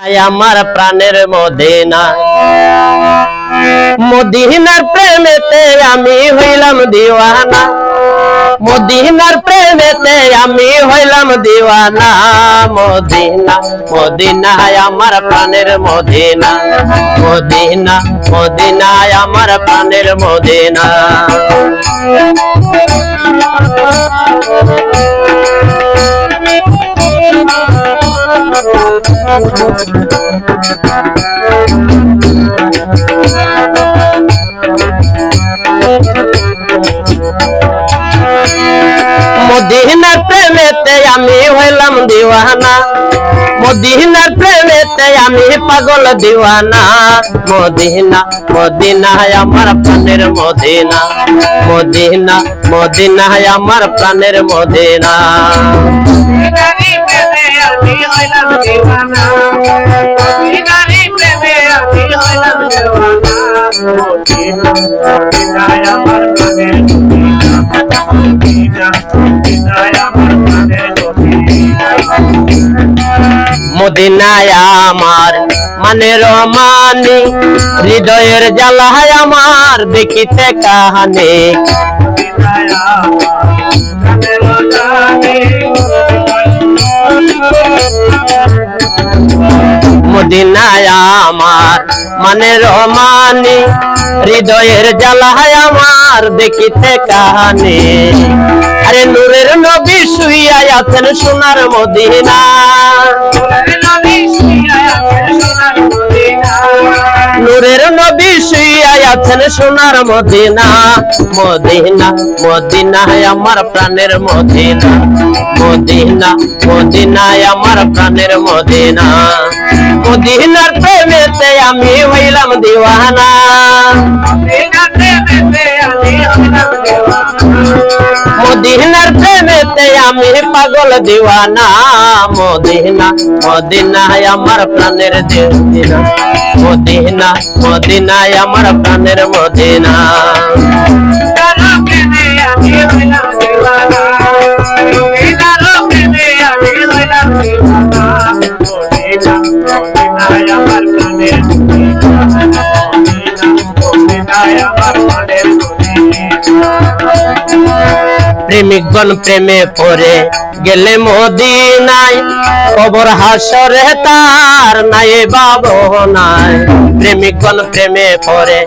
আমার প্রাণের মদিনা, মদিনার প্রেমেতে আমি হইলাম দিওয়ানা, মদিনার প্রেমেতে আমি হইলাম দিওয়ানা। মদিনা মদিনা আমার প্রাণের মদিনা, মদিনা মদিনা আমার প্রাণের মদিনা। মদিনার প্রেমেতে আমি হইলাম দিওয়ানা, মদিনার প্রেমেতে আমি পাগল দিওয়ানা। মদিনা মদিনা আমার প্রাণের মদিনা, মদিনা মদিনা আমার প্রাণের মদিনা। মদিনায় আমার মানের মানি, হৃদয়ের জ্বালায় আমার দেখিতে কাহানি। মদিনায় আমার মানের মানি, হৃদয়ের জ্বালায় আমার দেখিতে কাহানি। আরে নূরের নবী শুইয়া আছেন সোনার মদিনা, নূরের নবী শুইয়া আছেন সোনার মদিনা। মদিনা মদিনা আমার প্রাণের মদিনা, মদিনা মদিনা আমার প্রাণের মদিনা। মদিনার প্রেমেতে আমি হইলাম দিওয়ানা, মদিনার প্রেমেতে আমি পাগল দিওয়ানা। মদিনা মদিনা আমার প্রাণের মদিনা, মদিনা মদিনা আমার প্রাণের মদিনা। প্রেমিকগণ প্রেমে পড়ে গেলে মদিনায়, কবর হাসরে তার নাই ভাবনায়। প্রেমিকগণ প্রেমে পড়ে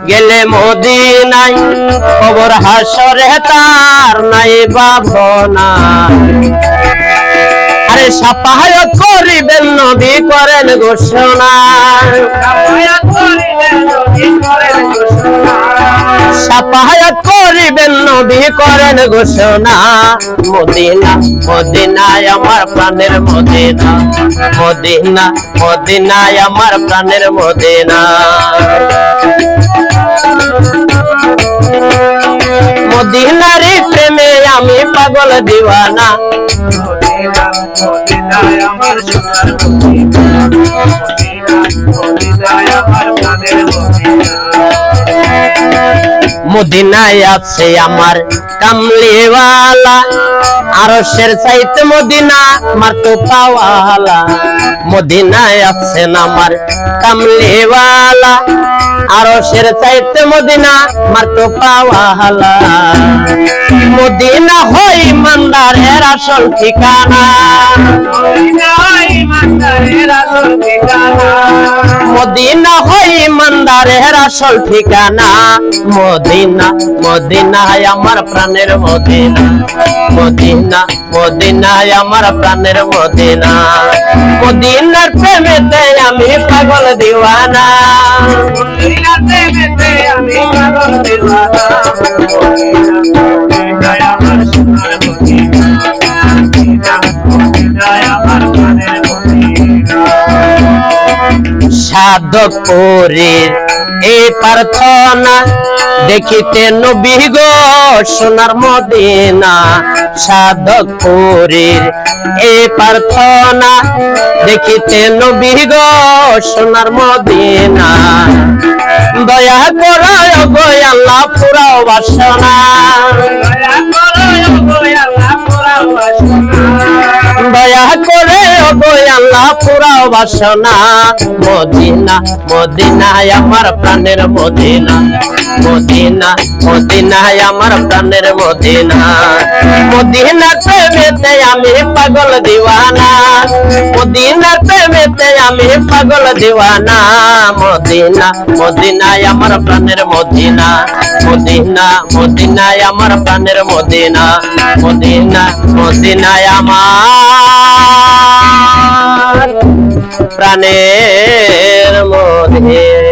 গেলে মদিনায়, কবর হাসরে তার নাই ভাবনায়। আরে সাফায়াত করিবেন নবী করেন ঘোষণা, সাফায়াত করিবেন নবী করেন ঘোষণা। মদিনা মদিনা আমার প্রাণের মদিনা, মদিনা মদিনা আমার প্রাণের মদিনা। মদিনার প্রেমে আমি পাগল দিওয়ানা, মদিনায় আছে আমার কামলিওয়ালা, আরশের চাইতে মদিনা আমার তো পাওয়ালা। মদিনায় আছেন আমার কামলিওয়ালা, আরশের চাইতে মদিনা আমার তো পাওয়ালা। মদিনা হই ইমানদারের আসল ঠিকানা, মদিনা হই ইমানদারের আসল ঠিকানা। মদিনা মদিনা আমার প্রাণের মদিনা, মদিনা মদিনা আমার প্রাণের মদিনা। মদিনার প্রেমেতে আমি পাগল দিওয়ানা, মদিনার প্রেমেতে আমি পাগল দিওয়ানা। সাধকের এই প্রার্থনা দেখিতে নবী গো সোনার মদিনা। সাধকের এই প্রার্থনা দেখিতে নবী গো সোনার মদিনা। দয়া করো গো আল্লাহ পুরাও বাসনা, দয়া করে গো আল্লাহ পুরাও বাসনা মদিনা মদিনায় আমার প্রাণের মদিনা মদিনা মদিনায় আমার প্রাণের মদিনা মদিনা প্রেমেতে আমি পাগল দিওয়ানা মদিনা প্রেমেতে আমি পাগল দিওয়ানা মদিনা মদিনায় আমার প্রাণের মদিনা মদিনা মদিনায় আমার প্রাণের মদিনা মদিনা মদিনায় আমার প্রাণের মদিনা